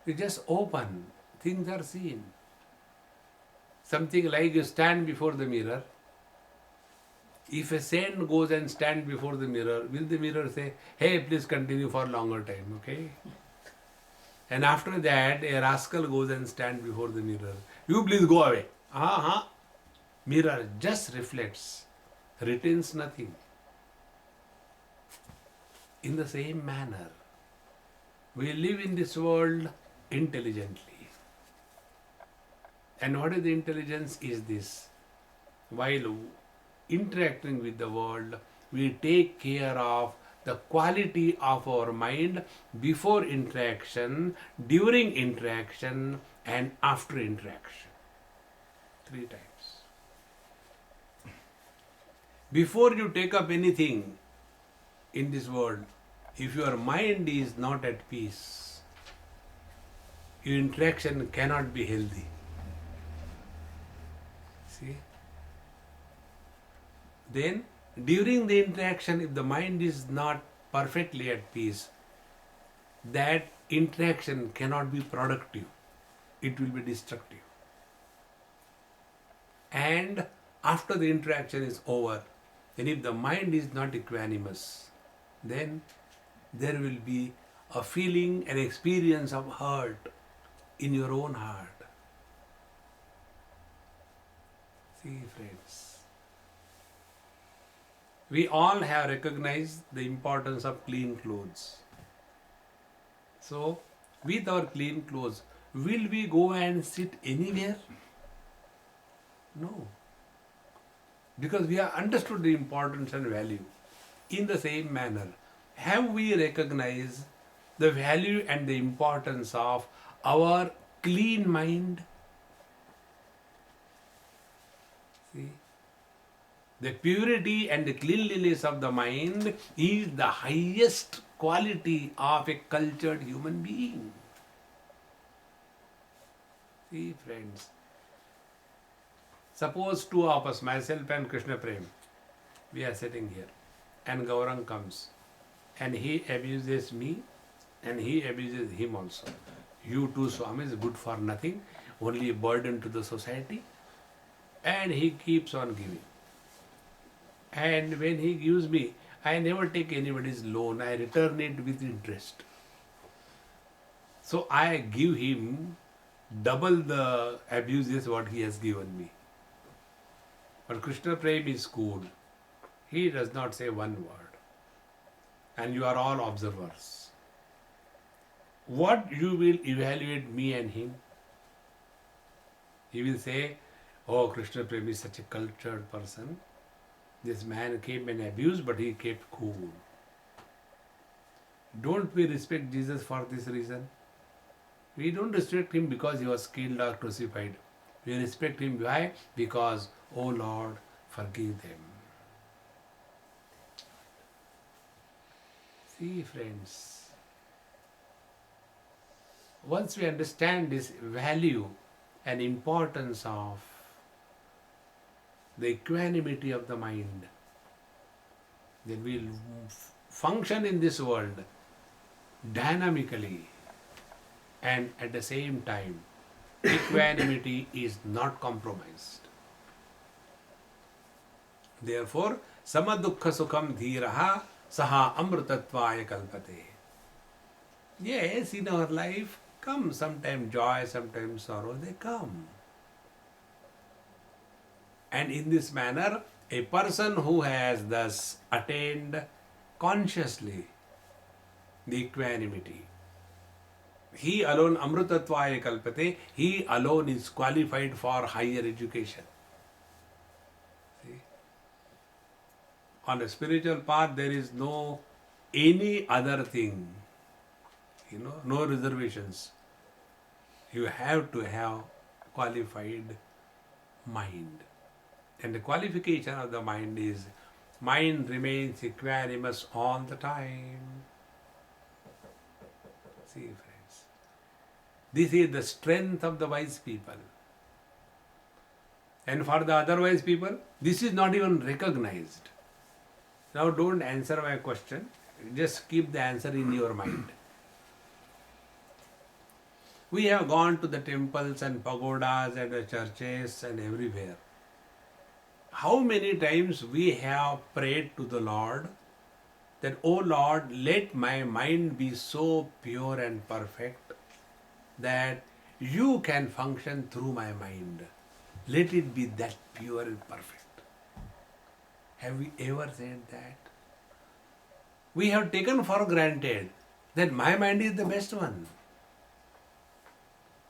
You just open, things are seen. Something like you stand before the mirror. If a saint goes and stands before the mirror, will the mirror say, hey, please continue for longer time, okay? And after that, a rascal goes and stands before the mirror. You please go away. Mirror just reflects, retains nothing. In the same manner, we live in this world intelligently. And what is the intelligence is this? While interacting with the world, we take care of the quality of our mind before interaction, during interaction, and after interaction. 3 times. Before you take up anything in this world, if your mind is not at peace, your interaction cannot be healthy. See? Then, during the interaction, if the mind is not perfectly at peace, that interaction cannot be productive. It will be destructive. And after the interaction is over, and if the mind is not equanimous, then there will be a feeling, an experience of hurt in your own heart. See, friends, we all have recognized the importance of clean clothes. So, with our clean clothes, will we go and sit anywhere? No. Because we have understood the importance and value. In the same manner, have we recognized the value and the importance of our clean mind? See? The purity and the cleanliness of the mind is the highest quality of a cultured human being. See, friends, suppose two of us, myself and Krishna Prem, we are sitting here, and Gaurang comes, and he abuses me, and he abuses him also. You two Swamis, good for nothing, only a burden to the society, and he keeps on giving. And when he gives me, I never take anybody's loan, I return it with interest. So I give him double the abuses what he has given me. But Krishna Prem is cool. He does not say one word. And you are all observers. What you will evaluate me and him? He will say, oh, Krishna Prem is such a cultured person. This man came and abused, but he kept cool. Don't we respect Jesus for this reason? We don't respect him because he was killed or crucified. We respect him why? Because, oh Lord, forgive them. See, friends, once we understand this value and importance of the equanimity of the mind, then we will function in this world dynamically, and at the same time, equanimity is not compromised. Therefore, samadukha sukham dhiraha saha amrutatvaya kalpate. Yes, in our life come sometimes joy, sometimes sorrow, they come. And in this manner, a person who has thus attained consciously the equanimity, he alone, amrutatvaya kalpate, he alone is qualified for higher education. See? On a spiritual path, there is no any other thing, no reservations. You have to have qualified mind. And the qualification of the mind is, mind remains equanimous all the time. See, friends, this is the strength of the wise people. And for the otherwise people, this is not even recognized. Now don't answer my question, just keep the answer in your mind. We have gone to the temples and pagodas and the churches and everywhere. How many times we have prayed to the Lord that, oh Lord, let my mind be so pure and perfect that you can function through my mind. Let it be that pure and perfect. Have we ever said that? We have taken for granted that my mind is the best one.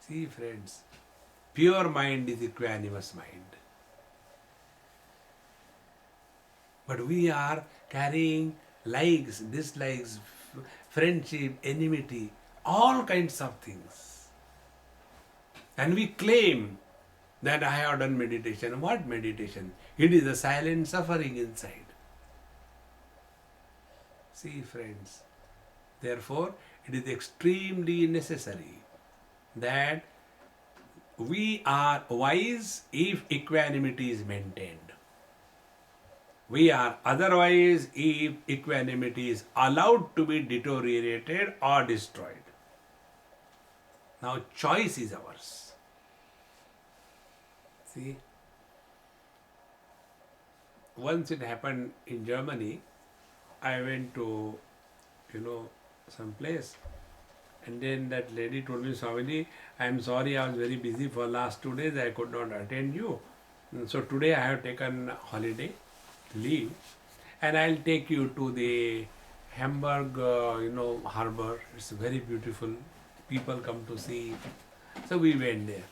See, friends, pure mind is equanimous mind. But we are carrying likes, dislikes, friendship, enmity, all kinds of things. And we claim that I have done meditation. What meditation? It is a silent suffering inside. See, friends, therefore, it is extremely necessary that we are wise if equanimity is maintained. We are otherwise if equanimity is allowed to be deteriorated or destroyed. Now choice is ours. See, once it happened in Germany, I went to, some place, and then that lady told me, Swamiji, I am sorry, I was very busy for last 2 days, I could not attend you. So today I have taken holiday, leave, and I'll take you to the Hamburg, harbor. It's very beautiful. People come to see. So we went there.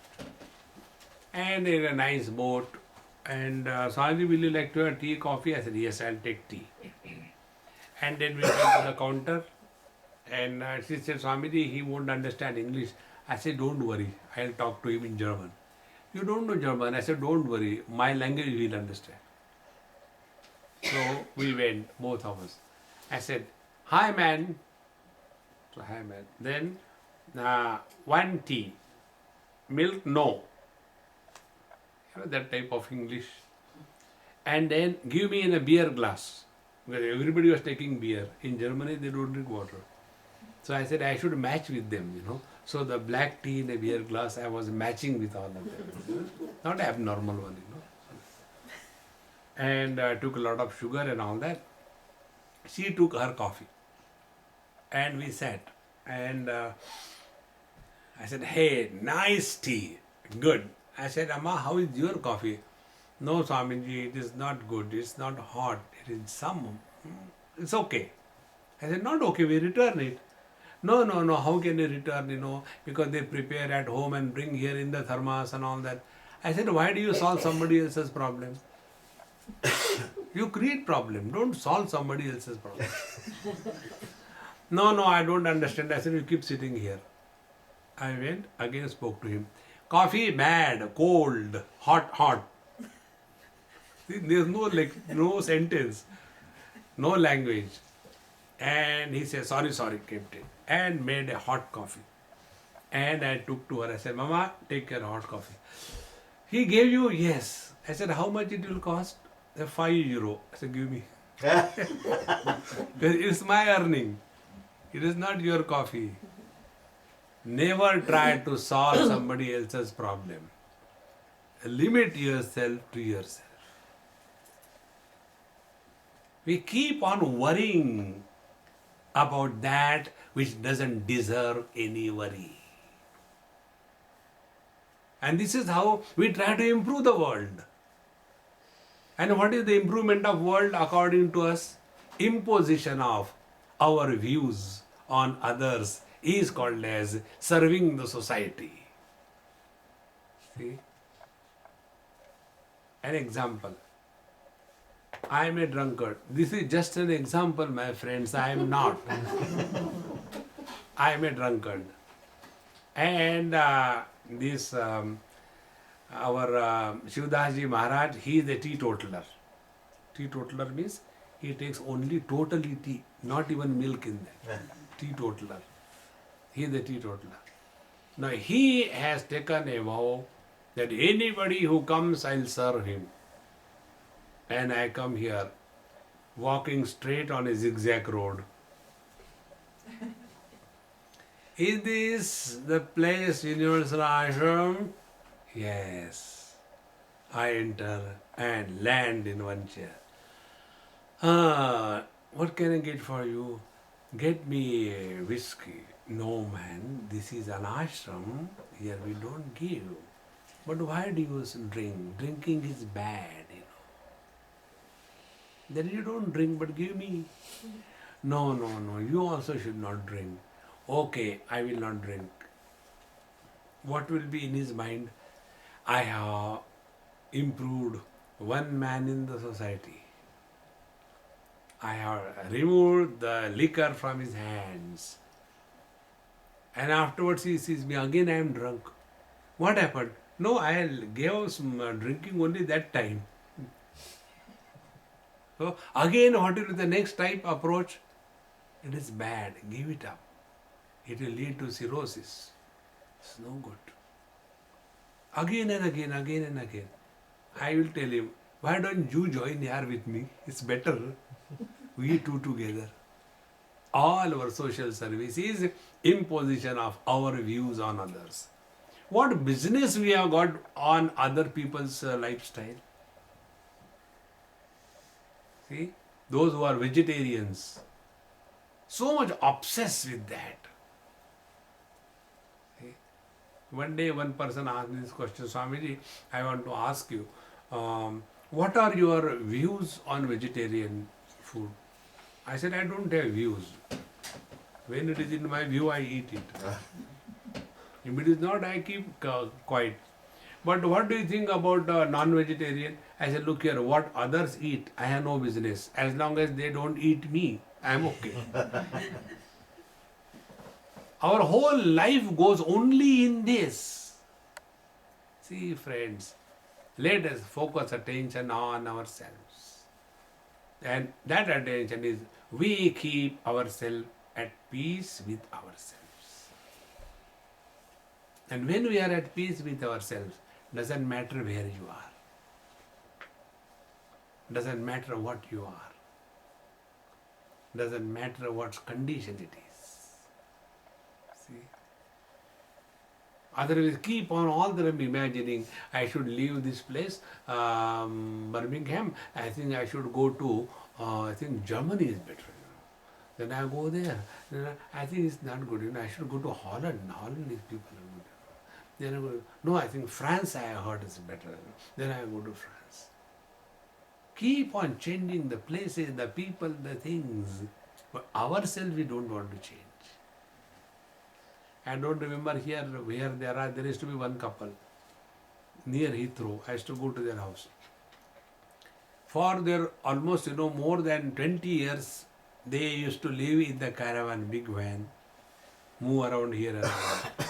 And in a nice boat. And Swamiji, will you like to have tea, coffee? I said, yes, I'll take tea. And then we went to the counter. And she said, Swamiji, he won't understand English. I said, don't worry. I'll talk to him in German. You don't know German. I said, don't worry. My language he will understand. So we went, both of us. I said, "Hi, man." So, hi, man. Then, one tea. Milk, no. That type of English. And then, give me in a beer glass. Because everybody was taking beer. In Germany, they don't drink water. So I said, I should match with them. So the black tea in a beer glass, I was matching with all of them. Not abnormal one. And took a lot of sugar and all that. She took her coffee. And we sat. And I said, hey, nice tea. Good. I said, Amma, how is your coffee? No, Swamiji, it is not good. It's not hot. It is some. It's okay. I said, not okay. We return it. No. How can you return, because they prepare at home and bring here in the thermos and all that. I said, why do you solve somebody else's problem? You create problem. Don't solve somebody else's problem. No, I don't understand. I said, you keep sitting here. I went, again spoke to him. Coffee, bad, cold, hot. See, there's no sentence, no language. And he said, sorry, kept it. And made a hot coffee. And I took to her. I said, Mama, take your hot coffee. He gave you? Yes. I said, how much it will cost? €5. I said, give me. It's my earning. It is not your coffee. Never try to solve somebody else's problem. Limit yourself to yourself. We keep on worrying about that which doesn't deserve any worry. And this is how we try to improve the world. And what is the improvement of world according to us? Imposition of our views on others is called as serving the society. See? An example. I am a drunkard. This is just an example, my friends. I am not. I am a drunkard. And our Shivdasji Maharaj, he is a teetotaler. Teetotaler means he takes only totally tea, not even milk in that. Teetotaler. He is a teetotaler. Now he has taken a vow that anybody who comes, I'll serve him. And I come here, walking straight on a zigzag road. Is this the place, Universal Ashram? Yes. I enter and land in one chair. What can I get for you? Get me a whiskey. No, man, this is an ashram. Here we don't give. But why do you drink? Drinking is bad. Then you don't drink, but give me. No, you also should not drink. Okay, I will not drink. What will be in his mind? I have improved one man in the society. I have removed the liquor from his hands. And afterwards he sees me, again I am drunk. What happened? No, I gave some drinking only that time. So again, what will be the next type approach? It is bad. Give it up. It will lead to cirrhosis. It's no good. Again and again. I will tell him, why don't you join here with me? It's better. We two together. All our social service is imposition of our views on others. What business we have got on other people's lifestyle? See, those who are vegetarians, so much obsessed with that. See? One day one person asked me this question, Swamiji, I want to ask you, what are your views on vegetarian food? I said, I don't have views. When it is in my view, I eat it. If it is not, I keep quiet. But what do you think about non-vegetarian? I said, look here, what others eat, I have no business. As long as they don't eat me, I am okay. Our whole life goes only in this. See, friends, let us focus attention on ourselves. And that attention is we keep ourselves at peace with ourselves. And when we are at peace with ourselves, doesn't matter where you are, doesn't matter what you are, doesn't matter what condition it is. See? Otherwise, keep on all the time imagining, I should leave this place, Birmingham. I think I should go to, I think Germany is better. Then I go there. Then I think it's not good. I should go to Holland. Holland is people are good. Then I go, no, I think France I heard is better. Then I go to France. Keep on changing the places, the people, the things. But ourselves we don't want to change. I don't remember here where there used to be one couple near Heathrow. I used to go to their house. For their almost more than 20 years, they used to live in the caravan, big van, move around here and there.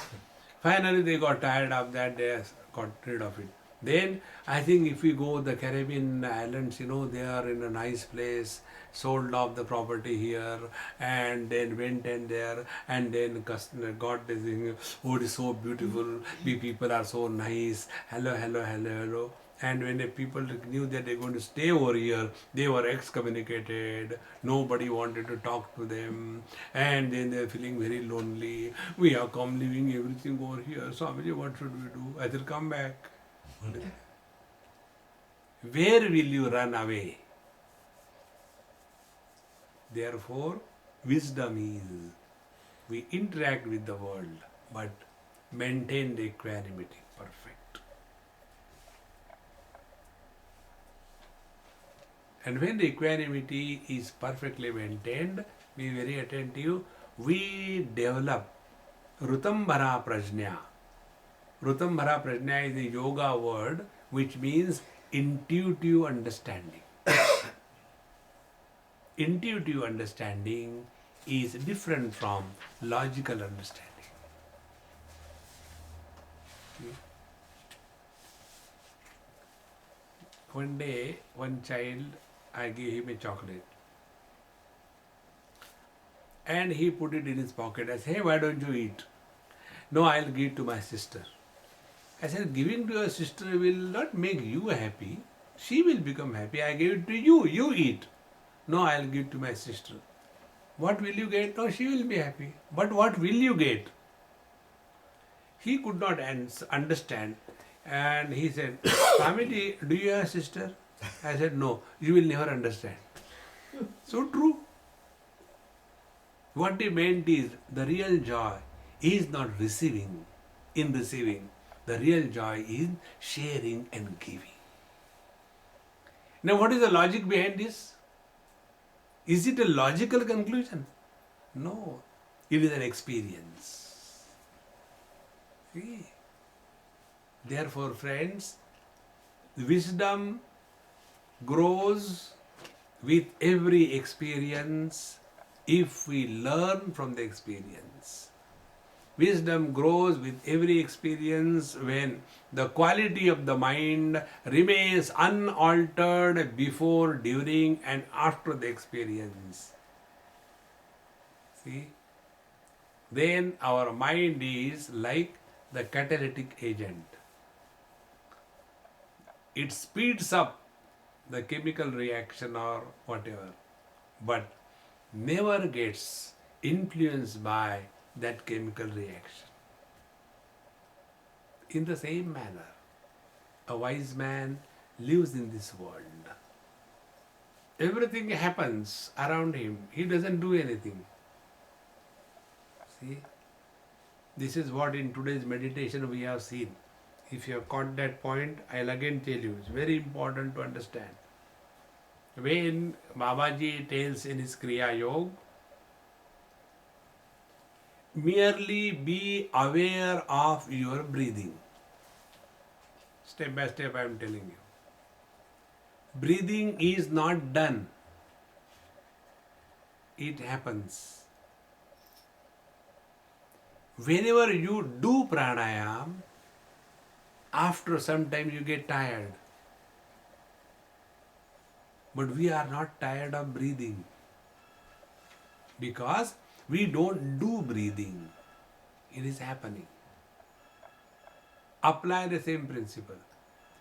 Finally, they got tired of that. They got rid of it. Then I think if we go the Caribbean islands, they are in a nice place, sold off the property here, and then went in there, and then got this thing. Oh, it is so beautiful. We people are so nice. Hello, hello, hello, hello. And when the people knew that they're going to stay over here, they were excommunicated. Nobody wanted to talk to them. And then they're feeling very lonely. We are come leaving everything over here. Swamiji, what should we do? I said, come back. Where will you run away? Therefore, wisdom is we interact with the world, but maintain the equanimity. Perfect. And when the equanimity is perfectly maintained, be very attentive, we develop Rutambhara Prajna. Rutambhara Prajna is a yoga word which means intuitive understanding. Intuitive understanding is different from logical understanding. One day, one child, I gave him a chocolate. And he put it in his pocket. I said, hey, why don't you eat? No, I'll give it to my sister. I said, giving to your sister will not make you happy. She will become happy. I gave it to you. You eat. No, I'll give it to my sister. What will you get? No, she will be happy. But what will you get? He could not understand. And he said, Swamiji, do you have a sister? I said, no, you will never understand. So true. What he meant is, the real joy is not receiving. In receiving, the real joy is sharing and giving. Now, what is the logic behind this? Is it a logical conclusion? No, it is an experience. See? Therefore, friends, wisdom grows with every experience if we learn from the experience. Wisdom grows with every experience when the quality of the mind remains unaltered before, during, and after the experience. See? Then our mind is like the catalytic agent. It speeds up the chemical reaction or whatever, but never gets influenced by that chemical reaction. In the same manner, a wise man lives in this world. Everything happens around him. He doesn't do anything. See? This is what in today's meditation we have seen. If you have caught that point, I'll again tell you, it's very important to understand. When Babaji tells in his Kriya Yoga, merely be aware of your breathing. Step by step I am telling you. Breathing is not done. It happens. Whenever you do pranayam, after some time you get tired. But we are not tired of breathing because we don't do breathing. It is happening. Apply the same principle.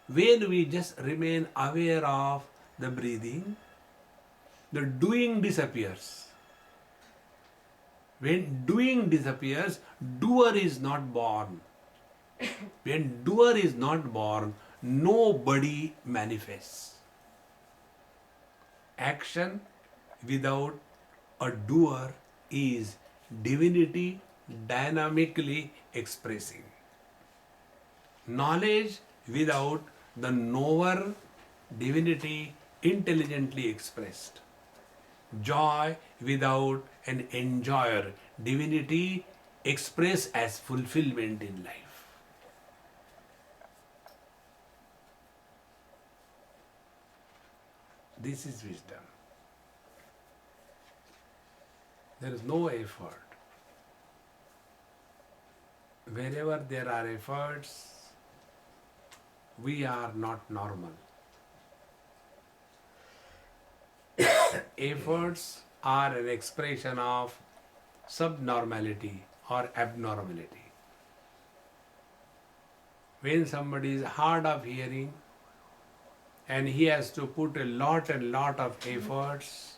When we just remain aware of the breathing, the doing disappears. When doing disappears, doer is not born. When doer is not born, nobody manifests. Action without a doer is divinity dynamically expressing. Knowledge without the knower, divinity intelligently expressed. Joy without an enjoyer, divinity expressed as fulfillment in life. This is wisdom. There is no effort. Wherever there are efforts, we are not normal. Efforts are an expression of subnormality or abnormality. When somebody is hard of hearing and he has to put a lot and lot of efforts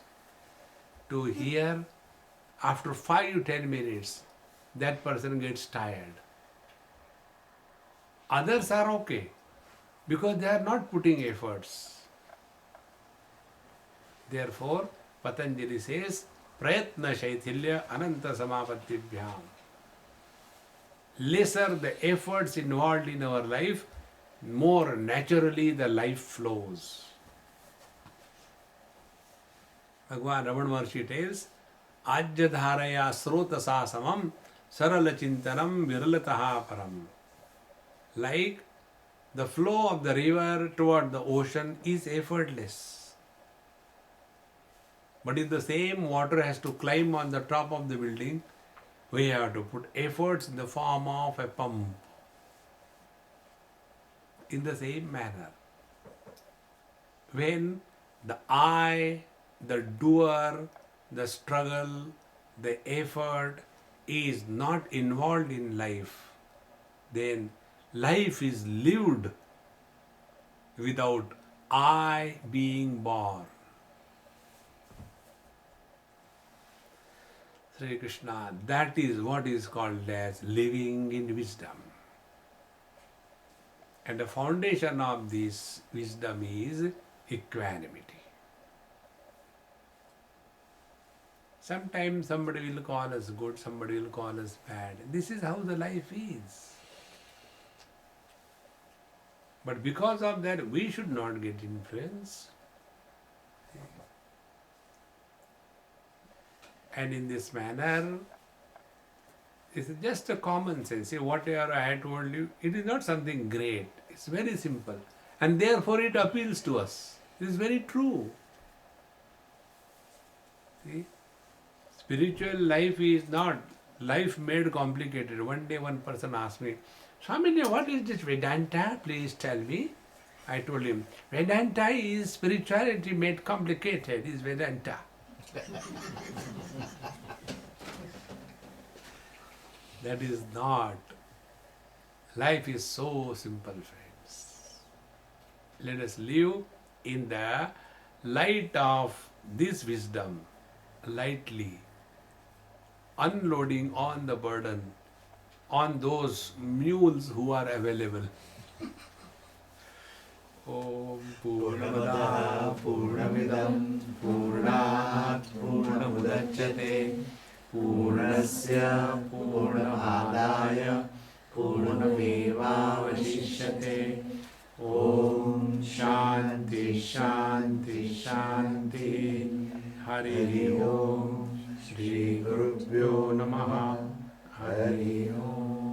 to hear, after 5 to 10 minutes, that person gets tired. Others are okay because they are not putting efforts. Therefore, Patanjali says, Prayatna Shaithilya Ananta Samapatibhyam. Lesser the efforts involved in our life, more naturally the life flows. Bhagavan Raman Maharshi tells, Ajyadharaya srotasa samam sarala chintanam viralataha param. Like the flow of the river toward the ocean is effortless. But if the same water has to climb on the top of the building, we have to put efforts in the form of a pump. In the same manner, when the I, the doer, the struggle, the effort is not involved in life, then life is lived without I being born. Sri Krishna, that is what is called as living in wisdom. And the foundation of this wisdom is equanimity. Sometimes somebody will call us good, somebody will call us bad. This is how the life is. But because of that, we should not get influenced. And in this manner, it's just a common sense. See, whatever I had told you, it is not something great. It's very simple. And therefore it appeals to us. It is very true. See? Spiritual life is not life made complicated. One day one person asked me, Swami, what is this Vedanta? Please tell me. I told him, Vedanta is spirituality made complicated, is Vedanta. That is not. Life is so simple, friends. Let us live in the light of this wisdom, lightly, unloading on the burden, on those mules who are available. Om Purnamada Purnamidam Purnat Purnamudachyate Purnasya Purnamadaya Purnamevavashishyate. Om Shanti Shanti Shanti. Hari Om. Shri Gurubhyo Namaha. Hari Om.